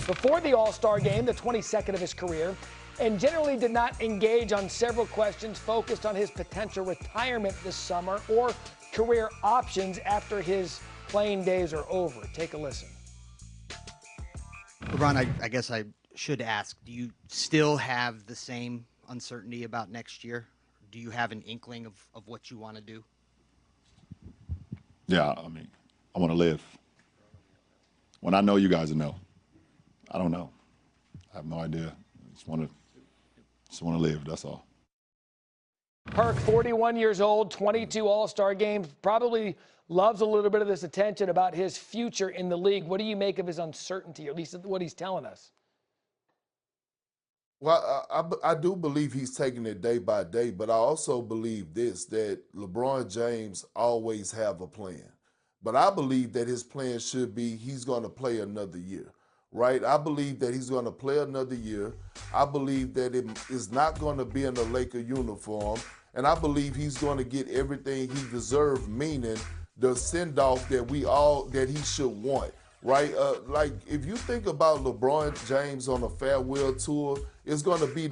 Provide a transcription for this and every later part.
before the All-Star game, the 22nd of his career, and generally did not engage on several questions focused on his potential retirement this summer or career options after his playing days are over. Take a listen. LeBron, I guess I should ask, do you still have the same uncertainty about next year? Do you have an inkling of what you want to do? Yeah, I mean, I want to live. When I know, you guys will know. I don't know. I have no idea. I just want to live, that's all. Perk, 41 years old, 22 All-Star games, probably loves a little bit of this attention about his future in the league. What do you make of his uncertainty, or at least what he's telling us? Well, I do believe he's taking it day by day, but I also believe this, that LeBron James always have a plan. But I believe that his plan should be he's going to play another year, right? I believe that he's going to play another year. I believe that it is not going to be in a Laker uniform, and I believe he's going to get everything he deserves, meaning the send-off that he should want. Right, like if you think about LeBron James on a farewell tour, it's going to be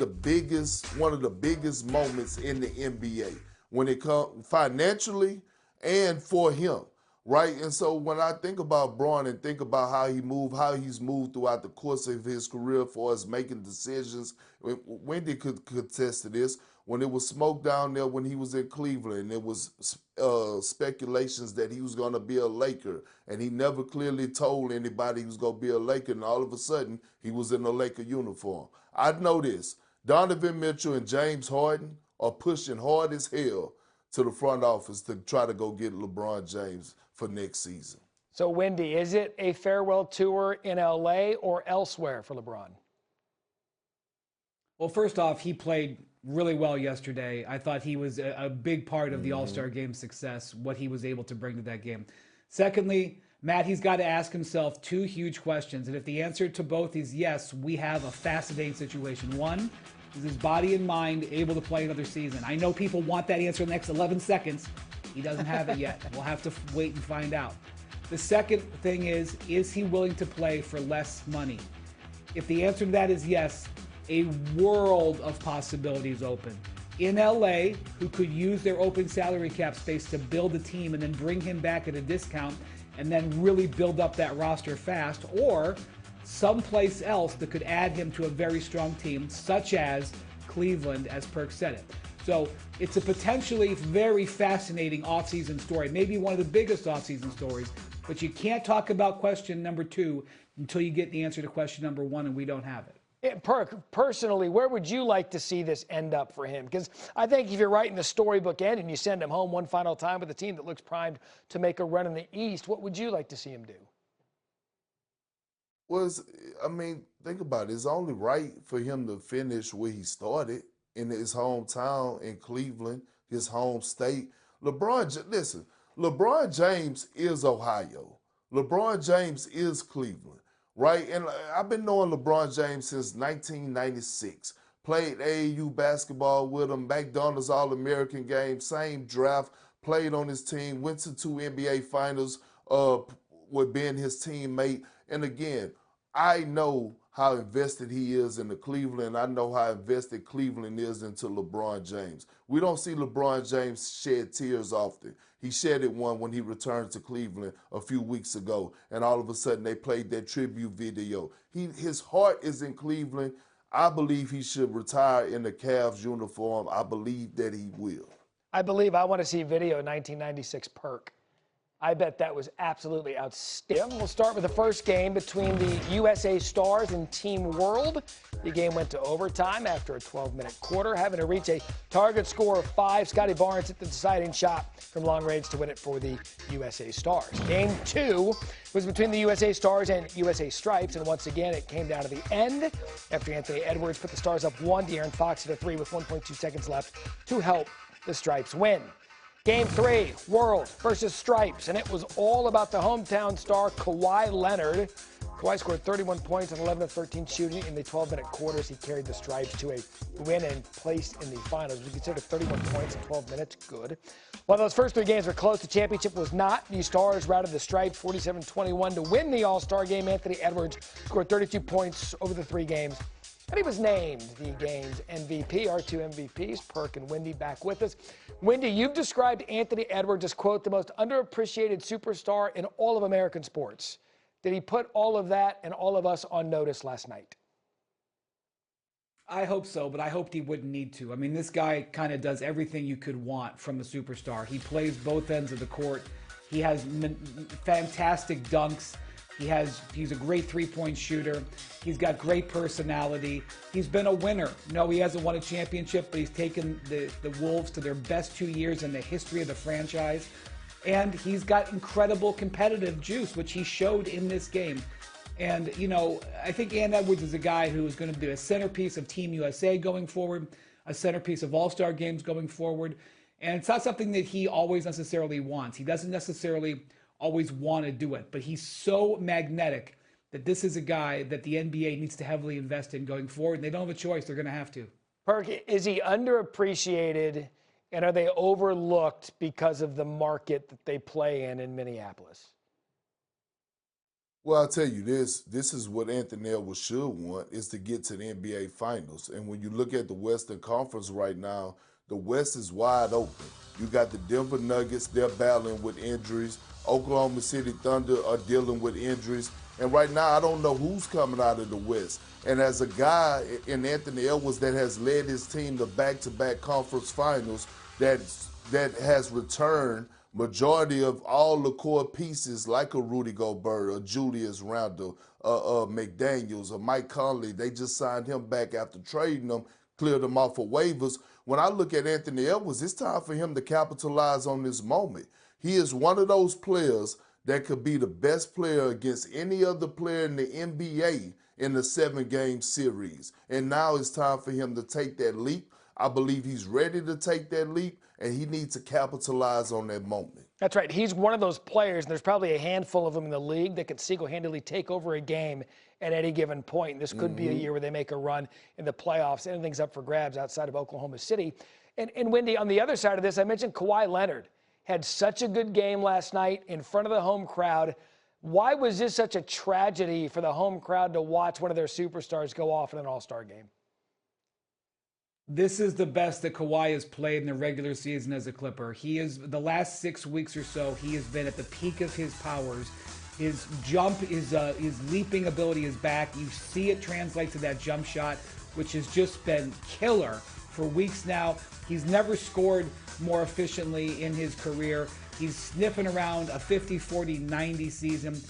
one of the biggest moments in the NBA when it comes financially and for him, right? And so when I think about Bron and think about how he's moved throughout the course of his career for us making decisions, Wendy could contest to this. When it was smoke down there when he was in Cleveland, it was speculations that he was going to be a Laker, and he never clearly told anybody he was going to be a Laker, and all of a sudden, he was in a Laker uniform. I know this. Donovan Mitchell and James Harden are pushing hard as hell to the front office to try to go get LeBron James for next season. So, Wendy, is it a farewell tour in L.A. or elsewhere for LeBron? Well, first off, he played really well yesterday. I thought he was a big part of the All-Star game success, what he was able to bring to that game. Secondly, Matt, he's got to ask himself two huge questions. And if the answer to both is yes, we have a fascinating situation. One, is his body and mind able to play another season? I know people want that answer in the next 11 seconds. He doesn't have it yet. We'll have to wait and find out. The second thing is he willing to play for less money? If the answer to that is yes, a world of possibilities open. In LA, who could use their open salary cap space to build a team and then bring him back at a discount and then really build up that roster fast, or someplace else that could add him to a very strong team, such as Cleveland, as Perk said it. So it's a potentially very fascinating offseason story, maybe one of the biggest offseason stories, but you can't talk about question number 2 until you get the answer to question number 1, and we don't have it. Perk, personally, where would you like to see this end up for him? Because I think if you're writing the storybook end and you send him home one final time with a team that looks primed to make a run in the East, what would you like to see him do? Well, think about it. It's only right for him to finish where he started in his hometown in Cleveland, his home state. LeBron James is Ohio. LeBron James is Cleveland. Right, and I've been knowing LeBron James since 1996. Played AAU basketball with him, McDonald's All-American game, same draft, played on his team, went to 2 NBA finals with being his teammate. And again, I know how invested he is in the Cleveland. I know how invested Cleveland is into LeBron James. We don't see LeBron James shed tears often. He shed it one when he returned to Cleveland a few weeks ago, and all of a sudden they played that tribute video. His heart is in Cleveland. I believe he should retire in the Cavs uniform. I believe that he will. I want to see video 1996 Perk. I bet that was absolutely outstanding. We'll start with the first game between the USA Stars and Team World. The game went to overtime after a 12-minute quarter, having to reach a target score of 5. Scotty Barnes hit the deciding shot from long range to win it for the USA Stars. Game 2 was between the USA Stars and USA Stripes, and once again it came down to the end after Anthony Edwards put the Stars up 1. De'Aaron Fox hit a 3 with 1.2 seconds left to help the Stripes win. Game 3, World versus Stripes, and it was all about the hometown star Kawhi Leonard. Kawhi scored 31 points on 11 of 13 shooting in the 12-minute quarters. He carried the Stripes to a win and placed in the finals. We consider 31 points in 12 minutes good. While those first three games were close, the championship was not. The Stars routed the Stripes 47-21 to win the All-Star game. Anthony Edwards scored 32 points over the three games. And he was named the game's MVP. Our two MVPs, Perk and Wendy, back with us. Wendy, you've described Anthony Edwards as, quote, the most underappreciated superstar in all of American sports. Did he put all of that and all of us on notice last night? I hope so, but I hoped he wouldn't need to. I mean, this guy kind of does everything you could want from a superstar. He plays both ends of the court. He has fantastic dunks. He's a great three-point shooter. He's got great personality. He's been a winner. No, he hasn't won a championship, but he's taken the Wolves to their best 2 years in the history of the franchise. And he's got incredible competitive juice, which he showed in this game. And, you know, I think Ant Edwards is a guy who is going to be a centerpiece of Team USA going forward, a centerpiece of All-Star games going forward. And it's not something that he always necessarily wants. He doesn't necessarily always want to do it, but he's so magnetic that this is a guy that the NBA needs to heavily invest in going forward. And they don't have a choice. They're going to have to. Perk, is he underappreciated, and are they overlooked because of the market that they play in Minneapolis? Well, I'll tell you this. This is what Anthony Edwards should want, is to get to the NBA Finals. And when you look at the Western Conference right now, the West is wide open. You got the Denver Nuggets. They're battling with injuries. Oklahoma City Thunder are dealing with injuries. And right now, I don't know who's coming out of the West. And as a guy in Anthony Edwards that has led his team to back-to-back conference finals, that has returned majority of all the core pieces like a Rudy Gobert, a Julius Randle, McDaniels, or Mike Conley. They just signed him back after trading them, cleared them off of waivers. When I look at Anthony Edwards, it's time for him to capitalize on this moment. He is one of those players that could be the best player against any other player in the NBA in the 7-game series. And now it's time for him to take that leap. I believe he's ready to take that leap, and he needs to capitalize on that moment. That's right. He's one of those players, and there's probably a handful of them in the league that could single-handedly take over a game at any given point. This could be a year where they make a run in the playoffs. Anything's up for grabs outside of Oklahoma City. And Wendy, on the other side of this, I mentioned Kawhi Leonard had such a good game last night in front of the home crowd. Why was this such a tragedy for the home crowd to watch one of their superstars go off in an All-Star game? This is the best that Kawhi has played in the regular season as a Clipper. He is, the last 6 weeks or so, he has been at the peak of his powers. His jump, his leaping ability is back. You see it translate to that jump shot, which has just been killer for weeks now. He's never scored more efficiently in his career. He's sniffing around a 50, 40, 90 season.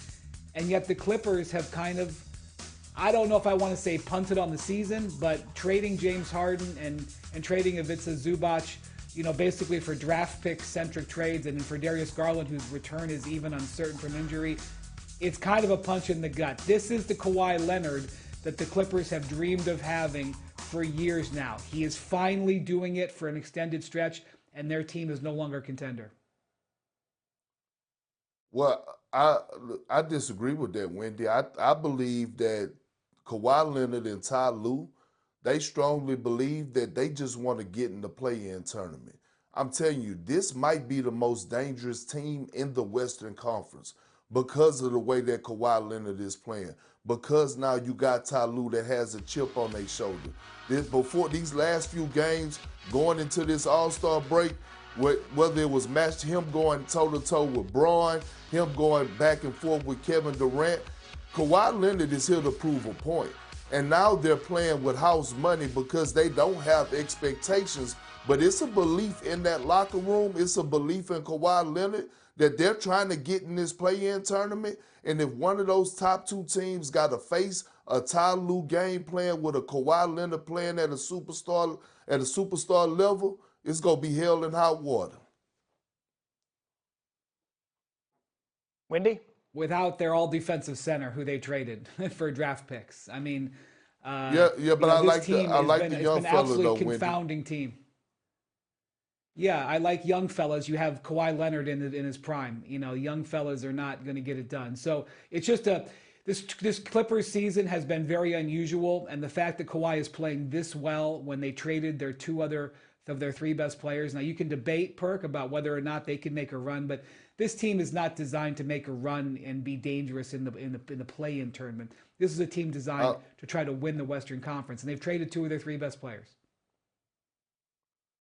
And yet the Clippers have kind of, I don't know if I want to say punted on the season, but trading James Harden and trading Ivica Zubac, you know, basically for draft pick centric trades, and for Darius Garland, whose return is even uncertain from injury, it's kind of a punch in the gut. This is the Kawhi Leonard that the Clippers have dreamed of having for years now. He is finally doing it for an extended stretch, and their team is no longer a contender. Well, I disagree with that, Wendy. I believe that Kawhi Leonard and Ty Lue, they strongly believe that they just want to get in the play-in tournament. I'm telling you, this might be the most dangerous team in the Western Conference because of the way that Kawhi Leonard is playing. Because now you got Ty Lue that has a chip on their shoulder. Before these last few games, going into this All-Star break, whether it was matched, him going toe-to-toe with Braun, him going back and forth with Kevin Durant, Kawhi Leonard is here to prove a point. And now they're playing with house money because they don't have expectations. But it's a belief in that locker room. It's a belief in Kawhi Leonard that they're trying to get in this play-in tournament. And if one of those top two teams got to face a Ty Lue game plan with a Kawhi Leonard playing at a superstar level, it's going to be hell in hot water. Wendy? Without their all-defensive center who they traded for draft picks. I mean, but I like the young fella though, Wendy. Confounding team. Yeah, I like young fellas. You have Kawhi Leonard in his prime. You know, young fellas are not going to get it done. So it's just This Clippers season has been very unusual, and the fact that Kawhi is playing this well when they traded their two other of their three best players. Now you can debate, Perk, about whether or not they can make a run, but this team is not designed to make a run and be dangerous in the play-in tournament. This is a team designed to try to win the Western Conference, and they've traded two of their three best players.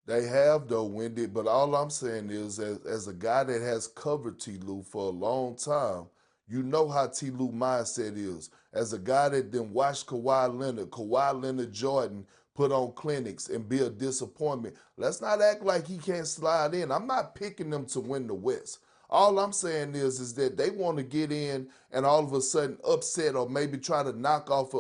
They have, though, Wendy, but all I'm saying is, as a guy that has covered T. Lue for a long time, you know how T. Lue mindset is. As a guy that then watched Kawhi Leonard Jordan put on clinics and be a disappointment, let's not act like he can't slide in. I'm not picking them to win the West. All I'm saying is that they want to get in and all of a sudden upset or maybe try to knock off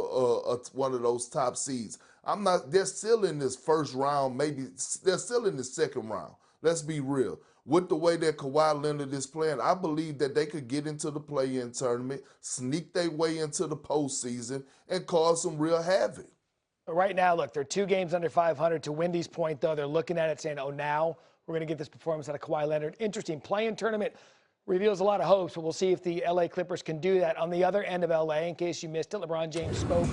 one of those top seeds. I'm not. They're still in this first round. Maybe they're still in the second round. Let's be real. With the way that Kawhi Leonard is playing, I believe that they could get into the play-in tournament, sneak their way into the postseason, and cause some real havoc. Right now, look, they're 2 games under 500. To Wendy's point, though, they're looking at it saying, oh, now we're going to get this performance out of Kawhi Leonard. Interesting. Play-in tournament reveals a lot of hopes, but we'll see if the L.A. Clippers can do that. On the other end of L.A., in case you missed it, LeBron James spoke